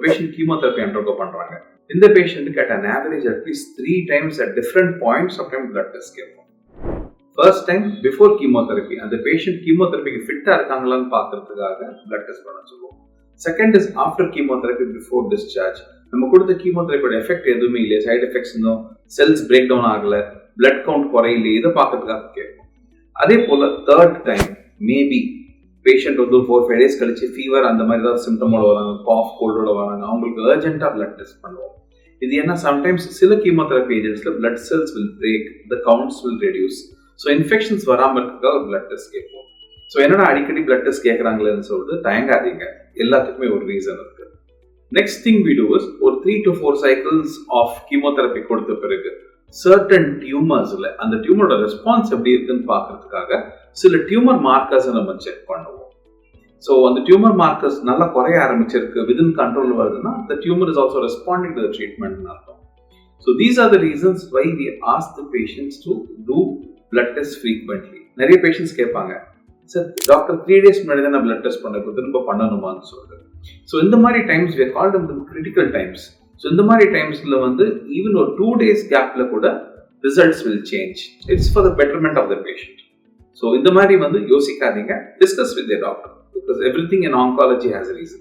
Patient chemotherapy undergo பண்றாங்க. இந்த பேஷண்ட்டுக்கு at an average at least 3 times at different points of time blood test கேட்போம். First time before chemotherapy அந்த patient கீமோதெரப்பிக்கு ஃபிட்டா இருக்காங்களான்னு பார்க்கறதுக்காக பிளட் டெஸ்ட் பண்ண சொல்லுவோம். Second is after chemotherapy before discharge. நம்ம கொடுத்த கீமோதெரப்பியோட எஃபெக்ட் எதுவுமே இல்லையா, சைடு எஃபெக்ட்ஸ் இருந்தோம், செல்ஸ் பிரேக் டவுன் ஆகல, பிளட் கவுண்ட் குறையில, இதை பார்க்கறதுக்காக கேட்போம். அதே போல தேர்ட் டைம் மேபி பேஷண்ட் வந்து 4-5 days கழிச்சு ஃபீவர் அந்த மாதிரி ஏதாவது சிம்டமோட வராங்க, காஃப் கோல்டோட வராங்க, அவங்களுக்கு அர்ஜென்ட்டாக பிளட் டெஸ்ட் பண்ணுவோம். இது ஏன்னா சம்டைம்ஸ் சில கீமோதெரப்பி ஏஜென்ட்ஸ்ல blood cells will break, the counts will reduce. So infections வராமல் இருக்கிறதுக்காக ஒரு பிளட் டெஸ்ட் கேட்போம். ஸோ என்னடா அடிக்கடி பிளட் டெஸ்ட் கேட்குறாங்களேன்னு சொல்லிட்டு தயங்காதீங்க, எல்லாத்துக்குமே ஒரு ரீசன் இருக்கு. Next thing we do is ஒரு 3 to 4 cycles ஆஃப் கீமோதெரப்பி கொடுத்த பிறகு சர்டன் டியூமர்ஸ்ல அந்த டியூமரோட ரெஸ்பான்ஸ் எப்படி இருக்குன்னு பார்க்கறதுக்காக சில டியூமர் மார்க்கர்ஸை நம்ம செக் பண்ணுவோம். ஸோ அந்த டியூமர் மார்க்கர்ஸ் நல்லா குறைய ஆரம்பிச்சிருக்கு, விதின் கண்ட்ரோல் வருதுன்னா the tumor is also responding to the treatment அர்த்தம். So these are the reasons why we ask the patients to do blood tests frequently. நிறைய பேஷண்ட்ஸ் கேட்பாங்க, சார் டாக்டர் 3 days முன்னாடி தான் நான் பிளட் டெஸ்ட் பண்ண திரும்ப பண்ணணுமான்னு சொல்லிட்டு. ஸோ இந்த மாதிரி times we call them the critical times. So இந்த மாதிரி டைம்ஸ்ல வந்து ஈவன் ஒரு 2 days கேப்ல கூட results will change. It's for the betterment of the patient. So இந்த மாதிரி வந்து யோசிக்காதீங்க, discuss with your doctor because everything in oncology has a reason.